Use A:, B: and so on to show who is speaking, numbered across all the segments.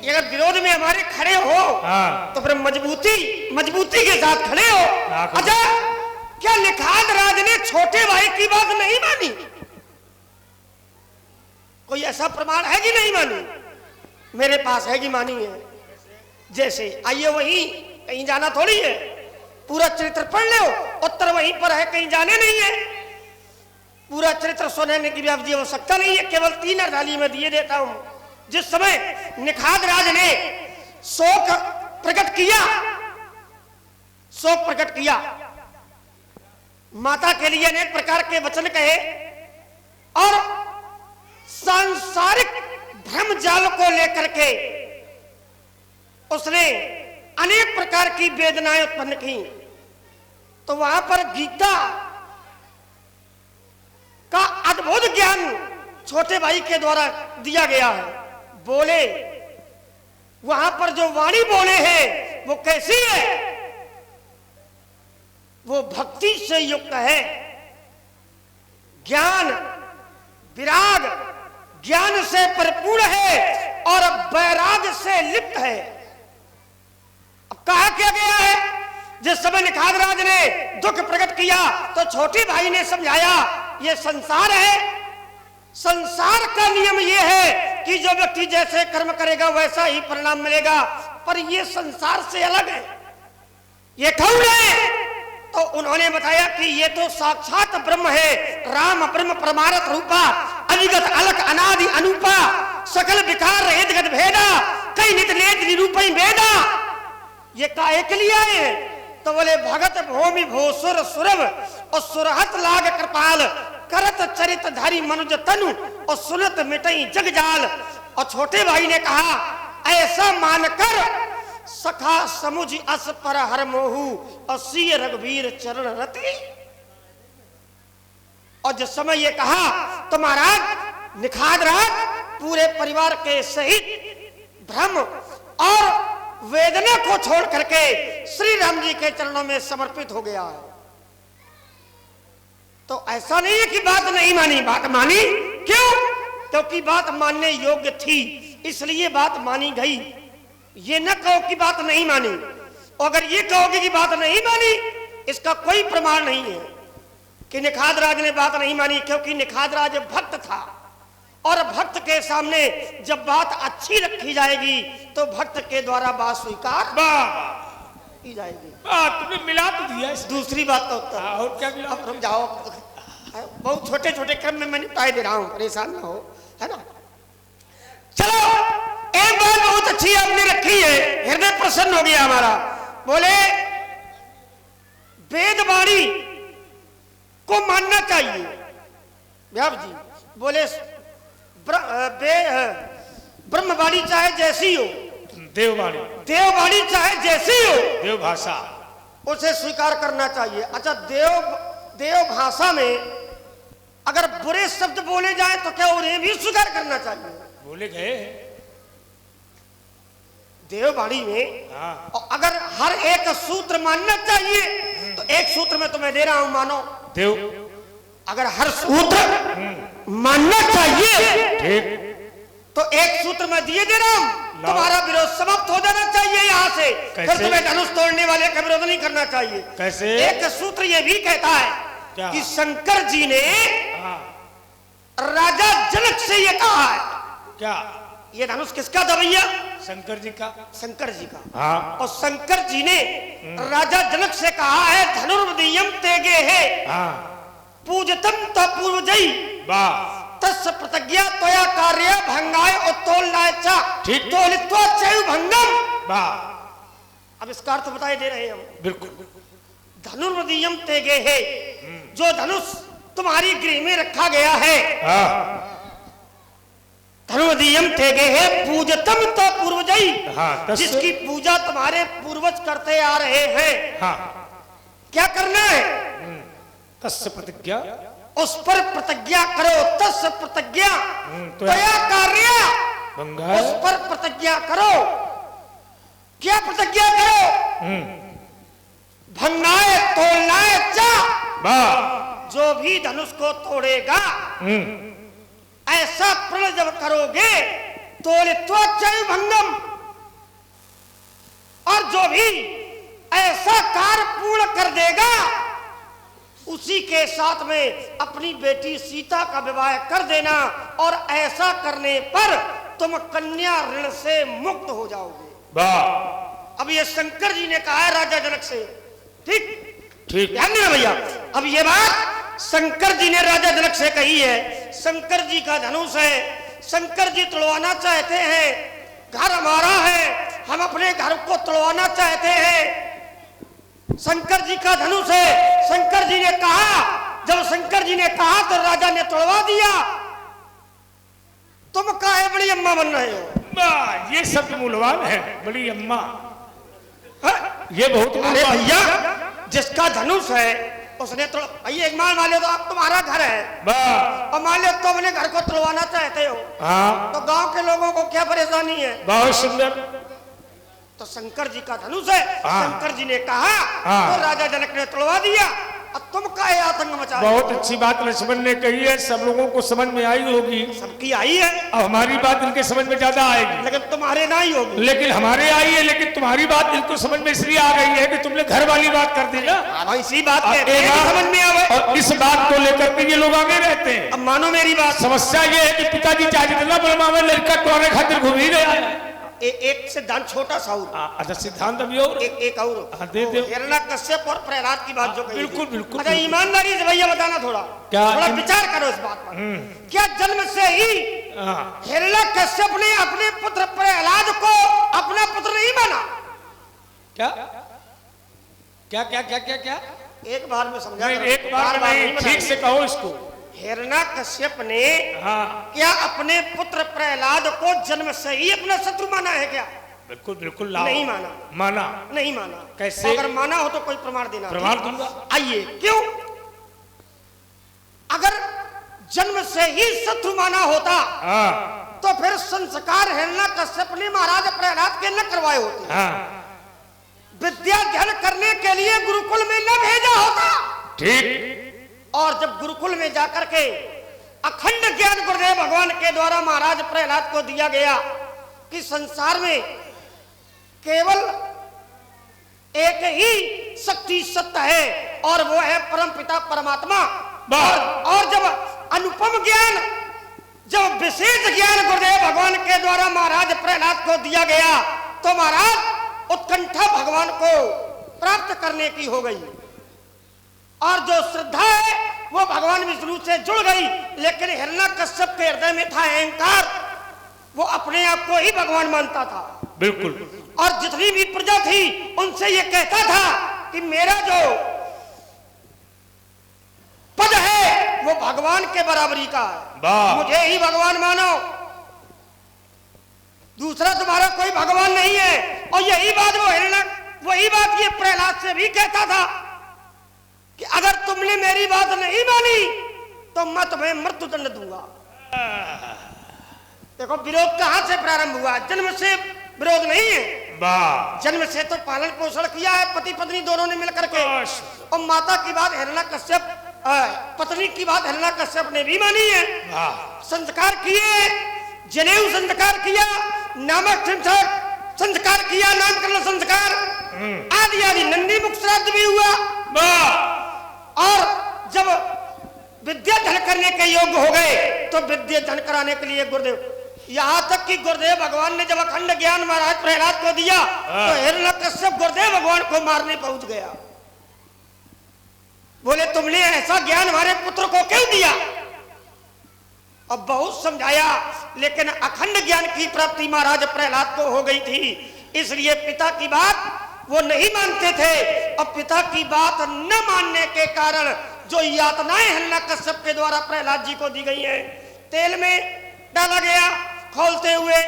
A: अगर विरोध में हमारे खड़े हो तो फिर मजबूती के साथ खड़े हो। अच्छा, क्या निखात राज ने छोटे भाई की बात नहीं मानी? कोई ऐसा प्रमाण है कि नहीं मानी? मेरे पास है कि मानी है। जैसे आइए, वहीं कहीं जाना थोड़ी है, पूरा चरित्र पढ़ लो, उत्तर वहीं पर है, कहीं जाने नहीं है। पूरा चरित्र सुनने की भी आवश्यकता नहीं है, केवल 3 अरदाली में दिए देता हूं। जिस समय निखात राज ने शोक प्रकट किया, माता के लिए अनेक प्रकार के वचन कहे और सांसारिक भ्रम जाल को लेकर के उसने अनेक प्रकार की वेदनाएं उत्पन्न की। तो वहां पर गीता का अद्भुत ज्ञान छोटे भाई के द्वारा दिया गया है। बोले, वहां पर जो वाणी बोले हैं वो कैसी है? वो भक्ति से युक्त है, ज्ञान विराग ज्ञान से परिपूर्ण है और वैराग से लिप्त है। अब कहा क्या गया है? जिस समय निखात राज ने दुख प्रकट किया तो छोटे भाई ने समझाया, ये संसार है, संसार का नियम ये है कि जो व्यक्ति जैसे कर्म करेगा वैसा ही परिणाम मिलेगा, पर ये संसार से अलग है। ये कौन है? तो उन्होंने बताया कि ये तो साक्षात ब्रह्म है, राम ब्रह्म परमारथ रूपा, अविगत अलक अनादि अनूपा, सकल विकार रहित गत भेदा, कई नित नेत निरूपई वेदा। ये काहे के लिए आए हैं? तो बोले, भगत भूमि भूसुर सुरभ और सुरहत लाग कृपाल, करत चरित धारी मनुज तनु और सुनत मिटई जग जाल। और छोटे भाई ने कहा, ऐसा मानकर सखा समुझ अस पर हर मोहू और सीय रघुवीर चरण रति। और जिस समय ये कहा तो महाराज निखात राज पूरे परिवार के सहित भ्रम और वेदना को छोड़ करके श्री राम जी के चरणों में समर्पित हो गया है। तो ऐसा नहीं है कि बात नहीं मानी, बात मानी। क्यों? क्योंकि बात मानने योग्य थी, इसलिए बात मानी गई। ये न कहो कि बात नहीं मानी, अगर ये कहोगे कि बात नहीं मानी, इसका कोई प्रमाण नहीं है कि निखात राज ने बात नहीं मानी, क्योंकि निखात राज भक्त था और भक्त के सामने जब बात अच्छी रखी जाएगी तो भक्त के द्वारा बात स्वीकार की जाएगी।
B: तुमने मिला तो दिया।
A: दूसरी बात तो
B: और क्या मिला?
A: अब हम जाओ, बहुत छोटे छोटे क्रम में मैं निपटाए दे रहा हूं, परेशान ना हो, है ना। चलो, एक बात बहुत अच्छी आपने रखी है, हृदय प्रसन्न हो गया हमारा। बोले, वेदवाणी को मानना चाहिए। व्यास जी बोले, ब्रह्मवाणी चाहे जैसी हो, देववाणी चाहे जैसी हो,
B: देव भाषा
A: उसे स्वीकार करना चाहिए। अच्छा, देव भाषा में अगर बुरे शब्द बोले जाए तो क्या उन्हें भी स्वीकार करना चाहिए?
B: बोले गए
A: देववाणी में। और अगर हर एक सूत्र मानना चाहिए तो एक सूत्र में तो मैं दे रहा हूं, मानो
B: देव।
A: अगर हर सूत्र मानना चाहिए
B: ठीक,
A: तो एक सूत्र में दिए दे रहा हूं, तुम्हारा विरोध समाप्त हो जाना चाहिए यहां से। फिर तुम्हें धनुष तोड़ने वाले का विरोध नहीं करना चाहिए।
B: कैसे?
A: एक सूत्र यह भी कहता है
B: क्या?
A: कि शंकर जी ने राजा जनक से यह कहा है।
B: क्या?
A: ये धनुष किसका था भैया?
B: शंकर जी का।
A: शंकर जी का।
B: हाँ।
A: और शंकर जी ने राजा जनक से कहा है, धनुर्वदीयम तेगे है पूजतम तो पूर्वजई तस् प्रतिज्ञा तोया कार्य भंगाय उत्तोलनाय चा तोलित्वा चयु भंगम। अब इसका अर्थ बताए दे रहे हैं हम।
B: बिल्कुल।
A: धनुर्वदीयम तेगे है, जो धनुष तुम्हारी गृह में रखा गया है, धनुर्वदीयम तेगे है पूजतम तो पूर्वजई, जिसकी पूजा तुम्हारे पूर्वज करते आ रहे हैं। क्या करना है?
B: तस्य प्रतिज्ञा,
A: उस पर प्रतिज्ञा करो। तस्य प्रतिज्ञा तया कार्य, उस पर प्रतिज्ञा करो। क्या प्रतिज्ञा करो? भंगाए तोड़नाए चा, जो भी धनुष को तोड़ेगा ऐसा प्रण जब करोगे, तोलित्वा चयु भंगम, जो भी ऐसा कार्य पूर्ण कर देगा उसी के साथ में अपनी बेटी सीता का विवाह कर देना, और ऐसा करने पर तुम कन्या ऋण से मुक्त हो जाओगे।
B: वाह,
A: अब ये शंकर जी ने कहा है राजा जनक से। ठीक
B: ठीक,
A: ध्यान देना भैया। अब ये बात शंकर जी ने राजा जनक से कही है। शंकर जी का धनुष है, शंकर जी तोड़वाना चाहते हैं। घर हमारा है, हम अपने घर को तोड़वाना चाहते हैं। शंकर जी का धनुष है। शंकर जी ने कहा, जब शंकर जी ने कहा तो राजा ने तोड़वा दिया। तुम काहे बड़ी अम्मा बन रहे हो?
B: वाह, ये शब्द मूल्यवान है, बड़ी अम्मा।
A: हाँ?
B: ये बहुत
A: अरे
B: मूल्यवान
A: भैया, जिसका धनुष है उसने तो भैया एक मान लिया, तो आप तुम्हारा घर है
B: वाह,
A: और मान लिया तुम अपने घर को तोड़वाना चाहते हो,
B: हाँ,
A: तो गांव के लोगों को क्या परेशानी है?
B: बहुत सुंदर।
A: तो शंकर जी का धनुष है।
B: हाँ।
A: शंकर जी ने कहा
B: हाँ।
A: तो राजा जनक ने तोड़वा दिया। अब तुम काहे आतंक मचा रहे हो?
B: बहुत अच्छी बात लक्ष्मण ने कही है, सब लोगों को समझ में आई होगी।
A: सबकी आई है,
B: अब हमारी बात इनके समझ में ज्यादा आएगी,
A: लेकिन तुम्हारे ना ही होगी।
B: लेकिन हमारे आई है, लेकिन तुम्हारी बात इनको समझ में इसलिए आ गई है कि तुमने घर वाली बात कर दी ना।
A: हाँ, इसी बात
B: अब
A: कहते हैं कि समझ में आवे।
B: और इस बात को लेकर के ये लोग आगे रहते हैं।
A: अब मानो मेरी बात,
B: समस्या ये है कि पिताजी चाहे जितना बलमा में लड़का टोने खातिर घूम ही गया है।
A: एक सिद्धांत छोटा सा और
B: अच्छा, सिद्धांत अभी और
A: एक और
B: हाँ, दे दो।
A: हिरण्यकश्यप और प्रहलाद की बात जो कही थी।
B: बिल्कुल बिल्कुल।
A: अच्छा, ईमानदारी से भैया बताना, थोड़ा
B: क्या?
A: थोड़ा विचार करो इस बात पर। क्या जन्म से ही
B: हाँ,
A: हिरण्यकश्यप ने अपने पुत्र प्रहलाद को अपना पुत्र नहीं माना?
B: क्या क्या क्या क्या क्या क्या?
A: एक बार में समझा
B: नहीं,
A: करो।
B: एक बार में नहीं, ठीक से कहो इसको।
A: हिरण्यकश्यप ने
B: हाँ,
A: क्या अपने पुत्र प्रहलाद को जन्म से ही अपना शत्रु माना है क्या?
B: बिल्कुल बिल्कुल लाओ।
A: नहीं माना।
B: माना?
A: नहीं माना।
B: कैसे?
A: अगर माना हो तो कोई प्रमाण देना।
B: प्रमाण दूंगा।
A: आइए, क्यों? अगर जन्म से ही शत्रु माना होता
B: हाँ,
A: तो फिर संस्कार हिरण्यकश्यप ने महाराज प्रहलाद के न करवाए होते।
B: हाँ,
A: विद्या अध्ययन करने के लिए गुरुकुल में न भेजा होता।
B: ठीक।
A: और जब गुरुकुल में जाकर के अखंड ज्ञान गुरुदेव भगवान के द्वारा महाराज प्रहलाद को दिया गया कि संसार में केवल एक ही शक्ति सत्य है और वो है परम पिता परमात्मा। और जब अनुपम ज्ञान, जब विशेष ज्ञान गुरुदेव भगवान के द्वारा महाराज प्रहलाद को दिया गया तो महाराज उत्कंठा भगवान को प्राप्त करने की हो गई, और जो श्रद्धा है वो भगवान विष्णु से जुड़ गई। लेकिन हिरण्यकश्यप के हृदय में था अहंकार, वो अपने आप को ही भगवान मानता था।
B: बिल्कुल।
A: और जितनी भी प्रजा थी उनसे ये कहता था कि मेरा जो पद है वो भगवान के बराबरी का है, मुझे ही भगवान मानो, दूसरा तुम्हारा कोई भगवान नहीं है। और यही बात वही बात ये प्रहलाद से भी कहता था कि अगर तुमने मेरी बात नहीं मानी तो मैं तुम्हें मृत्युदंड दूंगा। देखो, विरोध कहां से प्रारंभ हुआ? जन्म से विरोध नहीं है, जन्म से तो पालन पोषण किया है पति पत्नी दोनों ने मिलकर के। और माता की बात हिरण्यकश्यप, पत्नी की बात हिरण्यकश्यप ने भी मानी है। संस्कार किए, जनेऊ संस्कार किया, नामक संस्कार किया, नामकरण संस्कार आदि आदि, नंदी मुख श्राद्ध भी हुआ। और जब विद्या धन करने के योग्य हो गए तो विद्या धन कराने के लिए गुरुदेव, यहां तक कि गुरुदेव भगवान ने जब अखंड ज्ञान महाराज प्रहलाद को दिया तो हिरण्यकश्यप गुरुदेव भगवान को मारने पहुंच गया। बोले, तुमने ऐसा ज्ञान हमारे पुत्र को क्यों दिया? अब बहुत समझाया, लेकिन अखंड ज्ञान की प्राप्ति महाराज प्रहलाद को हो गई थी, इसलिए पिता की बात वो नहीं मानते थे। अब पिता की बात न मानने के कारण जो यातनाएं हिरण्यकश्यप के द्वारा प्रहलाद जी को दी गई हैं, तेल में डाला गया, खोलते हुए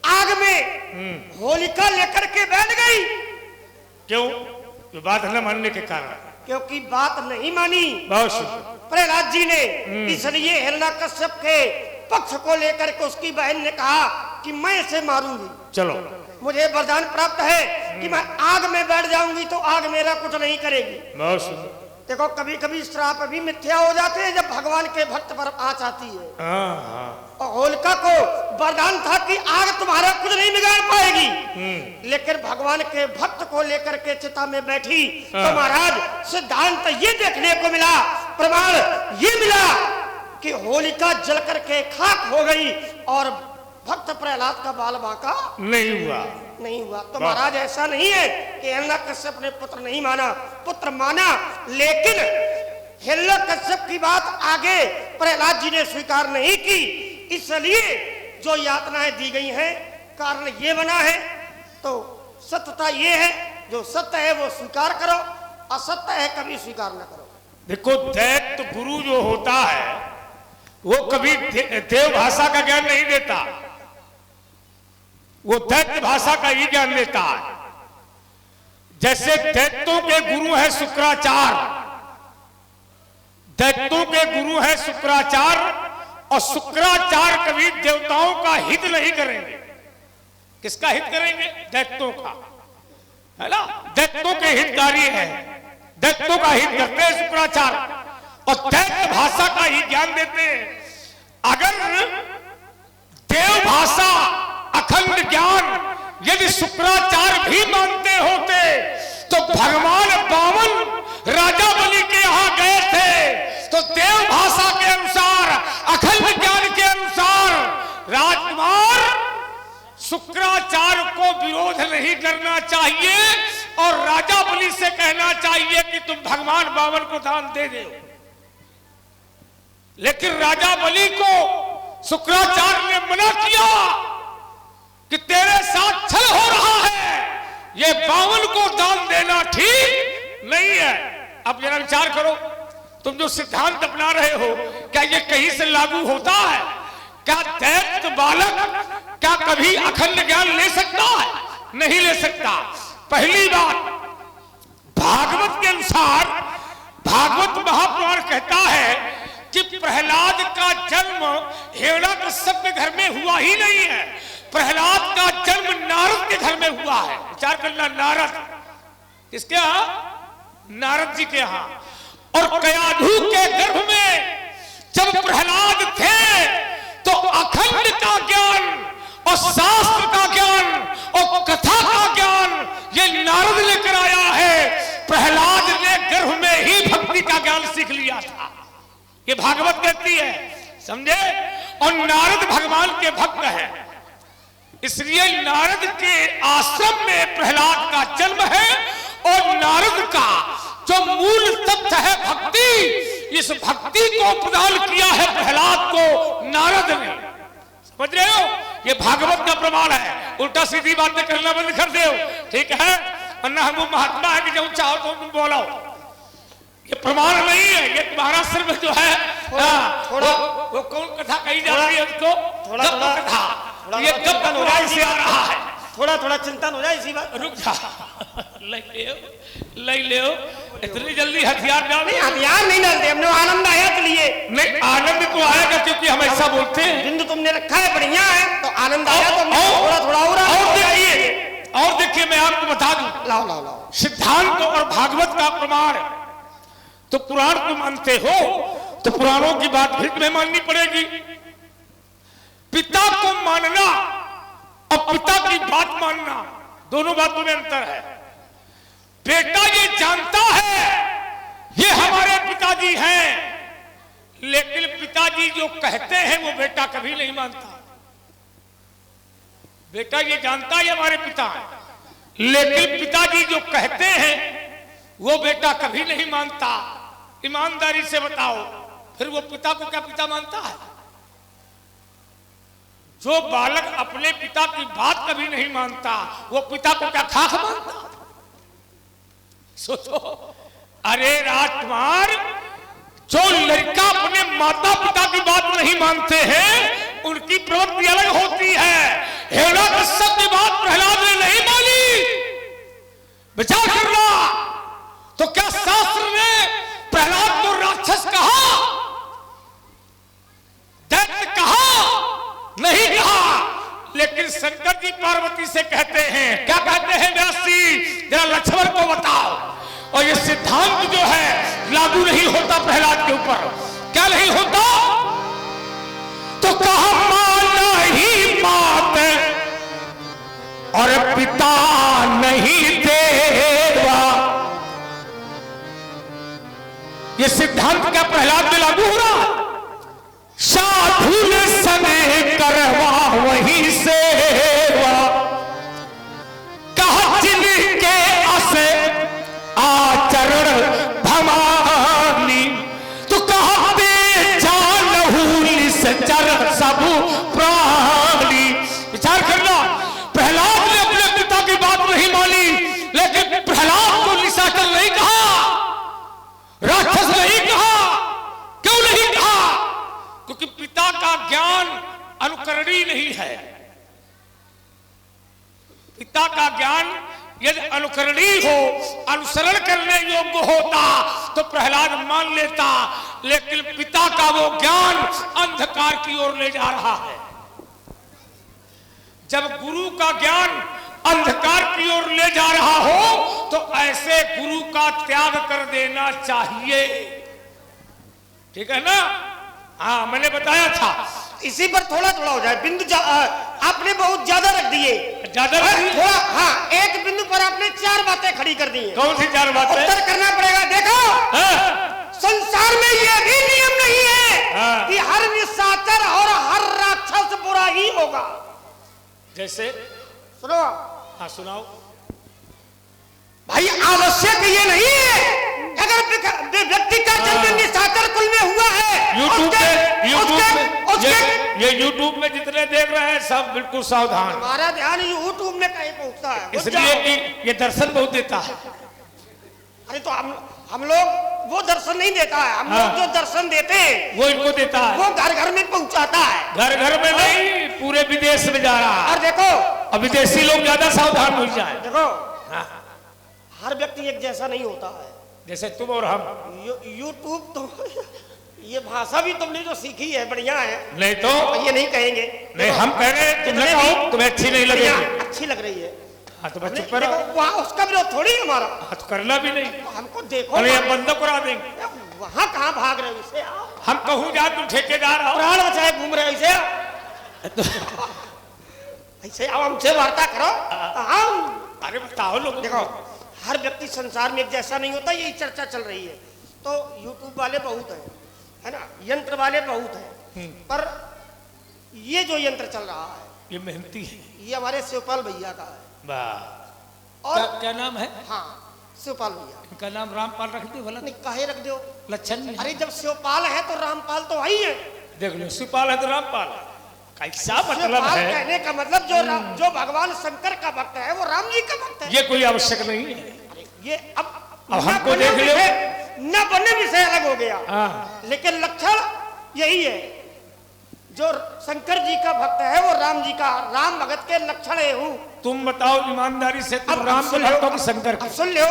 A: आग में होलिका लेकर के बैठ गई।
B: क्यों? तो बात न मानने के कारण,
A: क्योंकि बात नहीं मानी
B: बहुत
A: प्रहलाद जी ने, इसलिए हिरण्यकश्यप के पक्ष को लेकर के उसकी बहन ने कहा कि मैं इसे मारूंगी।
B: चलो,
A: मुझे वरदान प्राप्त है कि मैं आग में बैठ जाऊंगी तो आग मेरा कुछ नहीं करेगी। देखो, कभी कभी श्राप भी मिथ्या हो जाते हैं जब भगवान के भक्त पर आँच आती है। और होलिका को वरदान था कि आग तुम्हारा कुछ नहीं बिगाड़ पाएगी, लेकिन भगवान के भक्त को लेकर के चिता में बैठी तो महाराज सिद्धांत ये देखने को मिला, प्रमाण ये मिला कि होलिका जल करके खाक हो गई और भक्त प्रहलाद का बाल बांका नहीं हुआ। तो महाराज ऐसा नहीं है कि हिरण्यकश्यप ने पुत्र नहीं माना, पुत्र माना, लेकिन हिरण्यकश्यप की बात आगे प्रहलाद जी ने स्वीकार नहीं की। इसलिए जो यातनाएं दी गई हैं कारण ये बना है। तो सत्यता ये है, जो सत्य है वो स्वीकार करो, असत्य है कभी स्वीकार न करो।
B: देखो दैत्य गुरु जो होता है वो कभी देव भाषा का ज्ञान नहीं देता, वो दैत्य भाषा का ही ज्ञान देता है। जैसे दैत्यों के गुरु है शुक्राचार्य, दैत्यों के गुरु है शुक्राचार्य, और शुक्राचार्य कभी देवताओं का हित नहीं करेंगे। किसका हित करेंगे? दैत्यों का, है ना? दैत्यों के हितकारी है, दैत्यों का हित करते हैं शुक्राचार्य, और दैत्य भाषा का ही ज्ञान देते हैं। अगर देव भाषा अखंड ज्ञान यदि शुक्राचार्य भी मानते होते तो भगवान बामन राजा बलि के यहां गए थे, तो देव भाषा के अनुसार, अखंड ज्ञान के अनुसार राजकुमार शुक्राचार्य को विरोध नहीं करना चाहिए और राजा बलि से कहना चाहिए कि तुम भगवान बामन को दान दे दो। लेकिन राजा बलि को शुक्राचार्य ने मना किया कि तेरे साथ छल हो रहा है, ये बामन को दान देना ठीक नहीं है। अब जरा विचार करो, तुम जो सिद्धांत अपना रहे हो क्या ये कहीं से लागू होता है? क्या दैत्य बालक क्या कभी अखंड ज्ञान ले सकता है? नहीं ले सकता। पहली बात, भागवत के अनुसार, भागवत महापुराण कहता है कि प्रहलाद का जन्म हिरण्यकश्यप के घर में हुआ ही नहीं है, प्रहलाद का जन्म नारद के घर में हुआ है। विचार करना, नारद, किसके यहां? नारद जी के यहां। और कयाधु के गर्भ में जब प्रहलाद थे तो अखंड का ज्ञान और शास्त्र का ज्ञान और कथा का ज्ञान ये नारद लेकर आया है। प्रहलाद ने गर्भ में ही भक्ति का ज्ञान सीख लिया था, ये भागवत कहती है, समझे? और नारद भगवान के भक्त है, इसलिए नारद के आश्रम में प्रहलाद का जन्म है। और नारद का जो मूल तत्व है भक्ति, इस भक्ति को प्रदान किया है प्रहलाद को नारद ने। समझ रहे हो? ये भागवत का प्रमाण है। उल्टा सीधी बातें करना बंद कर दो, ठीक है? वरना हम महात्मा है कि जो चाहो तो तुम बोलो, ये प्रमाण नहीं है, ये तुम्हारा सिर्फ जो है थोड़ा वो कौन कथा कही जा रही है उसको, थोड़ा कथा, ये कब अनुराग से आ रहा है,
A: थोड़ा थोड़ा चिंतन हो जाए इसी बात।
B: रुक जा, ले ले इतनी जल्दी हथियार डाल?
A: नहीं, हथियार नहीं डालते, हमने आनंद आया तो लिए।
B: नहीं, आनंद तो आएगा क्योंकि हम ऐसा बोलते हैं।
A: बिंदु तुमने रखा है बढ़िया है, तो आनंद आया तो थोड़ा थोड़ा हो रहा है।
B: और देखिए मैं आपको बता दूं,
A: लाओ लाओ लाओ,
B: सिद्धांत और भागवत का प्रमाण। तो पुराण को मानते हो तो पुराणों की बात भी तुम्हें माननी पड़ेगी। पिता को मानना और पिता की बात मानना, दोनों बातों में अंतर है। बेटा ये जानता है ये हमारे पिताजी हैं, लेकिन पिताजी जो कहते हैं वो बेटा कभी नहीं मानता। बेटा ये जानता है हमारे पिता हैं, लेकिन पिताजी जो कहते हैं वो बेटा कभी नहीं मानता। ईमानदारी से बताओ, फिर वो पिता को क्या पिता मानता है? जो बालक अपने पिता की बात कभी नहीं मानता वो पिता को क्या खाक मानता? सोचो। अरे राजकुमार, जो लड़का अपने माता पिता की बात नहीं मानते हैं उनकी प्रवृत्ति अलग होती है। हिरण्यकश्यप की बात प्रहलाद ने नहीं मानी। विचार करना, तो क्या शास्त्र ने प्रहलाद को राक्षस कहा, दैत्य कहा? नहीं कहा। लेकिन शंकर जी पार्वती से कहते हैं, क्या कहते हैं व्यास जी? जरा लक्ष्मण को बताओ। और ये सिद्धांत जो है लागू नहीं होता प्रहलाद के ऊपर। क्या नहीं होता? तो कहा माना ही बात और पिता नहीं देवा। ये सिद्धांत क्या प्रहलाद में लागू हो रहा? साधु सने करवा वहीं सेवा, कहा जिनके असे आचरण भवानी, तो कहा बेचालहू निश्चर सब प्राणी। विचार करना, प्रहलाद ने अपने पिता की बात नहीं मानी, लेकिन प्रहलाद को निशाचर नहीं कहा, राक्षस नहीं कहा। क्यों नहीं कहा? क्योंकि पिता का ज्ञान अनुकरणीय नहीं है। पिता का ज्ञान यदि अनुकरणीय हो, अनुसरण करने योग्य होता तो प्रहलाद मान लेता, लेकिन पिता का वो ज्ञान अंधकार की ओर ले जा रहा है। जब गुरु का ज्ञान अंधकार की ओर ले जा रहा हो तो ऐसे गुरु का त्याग कर देना चाहिए। ठीक है ना? हाँ, मैंने बताया था।
A: इसी पर थोड़ा थोड़ा हो जाए। बिंदु आपने बहुत ज्यादा रख दिए।
B: ज्यादा
A: थोड़ा, हाँ, एक बिंदु पर आपने 4 बातें खड़ी कर दी हैं।
B: कौन सी 4 बातें?
A: उत्तर करना पड़ेगा। देखो, संसार में यह भी नियम नहीं है कि हर निशाचर और हर राक्षस बुरा ही होगा।
B: जैसे
A: सुनो।
B: हाँ, सुनाओ
A: भाई। आवश्यक ये नहीं है अगर व्यक्ति का जन्म निशाचर कुल में हुआ है,
B: यूट्यूब में जितने देख रहे हैं सब बिल्कुल सावधान।
A: हमारा ध्यान यूट्यूब में कहीं पहुंचता है,
B: इसलिए कि ये दर्शन बहुत देता है।
A: अरे तो हम लोग वो दर्शन नहीं देता है। हम लोग जो दर्शन देते हैं
B: वो इनको देता है,
A: वो घर घर में पहुंचाता है।
B: घर घर में नहीं, पूरे विदेश में जा रहा है।
A: और देखो,
B: अब विदेशी लोग ज्यादा सावधान हो जाए।
A: देखो, हर व्यक्ति एक जैसा नहीं होता है।
B: जैसे तुम और हम।
A: यूट्यूब तो ये भाषा भी तुमने जो सीखी है बढ़िया है।
B: नहीं तो
A: ये नहीं कहेंगे।
B: नहीं, हम कह रहे हैं तुम लगाओ, तुम्हें अच्छी नहीं लगेगी।
A: अच्छी लग रही है।
B: हाँ, तो चुप करो।
A: वहाँ उसका विरोध थोड़ी है हमारा।
B: हाँ, तो करना भी नहीं।
A: हमको देखो,
B: अरे हम बंद करा देंगे।
A: वहाँ कहाँ भाग रहे हो? इसे आओ।
B: हम कहूँ जा, तुम ठेकेदार हो,
A: प्राण बचाए घूम रहे हो। इसे ऐसे आओ, हमसे वार्ता करो।
B: अरे बताओ लोग।
A: देखो, हर व्यक्ति संसार में एक जैसा नहीं होता। यही चर्चा चल रही है। तो यूट्यूब वाले बहुत हैं, है ना, यंत्र वाले बहुत हैं, पर ये जो यंत्र चल रहा है
B: ये मेहनती है।
A: ये हमारे शिवपाल भैया का है।
B: और क्या नाम है?
A: हाँ, शिवपाल भैया।
B: इनका नाम रामपाल रख दो भला।
A: नहीं, काहे रख दो?
B: लक्षण।
A: अरे जब शिवपाल है तो रामपाल तो वही है।
B: देख लो, शिवपाल है तो रामपाल। कैसा मतलब है?
A: कहने का मतलब जो भगवान शंकर का भक्त है वो राम जी का भक्त है।
B: ये कोई आवश्यक नहीं है।
A: ये अब
B: हमको देख लो,
A: न बनने विषय अलग हो गया। लेकिन लक्षण यही है। जो शंकर जी का भक्त है वो राम जी का, राम भगत के लक्षण है। हूँ।
B: तुम बताओ ईमानदारी से, तुम राम के भक्त हो कि शंकर के?
A: सुन लो,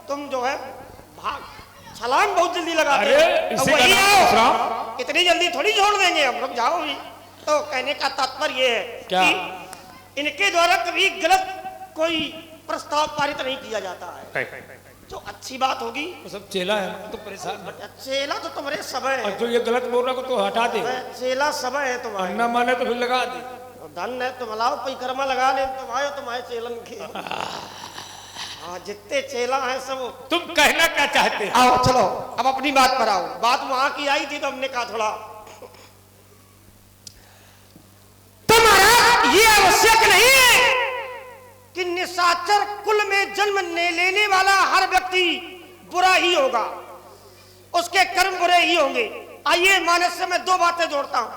A: तुम जो है भाग छलांग बहुत जल्दी लगाते हो।
B: वही आओ,
A: इतनी जल्दी थोड़ी छोड़ देंगे हम लोग। जाओ भी। तो कहने का तात्पर्य ये है
B: क्या?
A: कि इनके द्वारा कभी गलत कोई प्रस्ताव पारित नहीं किया जाता है। जो अच्छी बात होगी
B: वो सब चेला है तो परेशान।
A: चेला तो तुम्हारे समय है।
B: और जो ये गलत बोल रहा को तो हटा दे।
A: चेला समय है तुम्हारे।
B: न माने तो फिर लगा दे।
A: धन है तुम लाओ, परिक्रमा लगा ले तुम्हारे चेलन के। हाँ, जितने चेला हैं सब।
B: तुम कहना क्या चाहते हो?
A: आओ चलो, अब अपनी बात पर आओ। बात वहां की आई थी तो हमने कहा थोड़ा ये आवश्यक नहीं है कि निशाचर कुल में जन्म लेने वाला हर व्यक्ति बुरा ही होगा, उसके कर्म बुरे ही होंगे। आइए मानस से मैं 2 बातें जोड़ता हूं।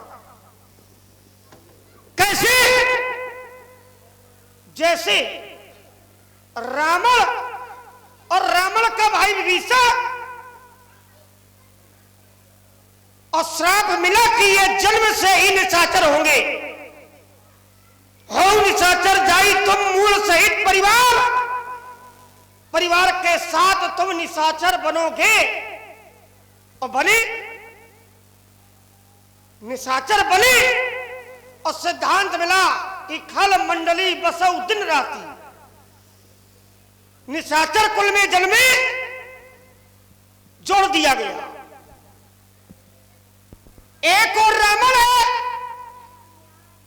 A: कैसे? जैसे रावण और रावण का भाई विभीषण और श्राप मिला कि ये जन्म से ही निशाचर होंगे। हो निशाचर जाई तुम मूल सहित परिवार के साथ तुम निशाचर बनोगे। और बने निशाचर बने और सिद्धांत मिला कि खल मंडली बसौ दिन राती। निशाचर कुल में जन्मे, जोड़ दिया गया। एक और रावण है,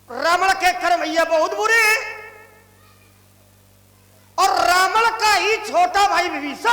A: रावण के कर्म ये बहुत बुरे हैं। छोटा भाई विभीषण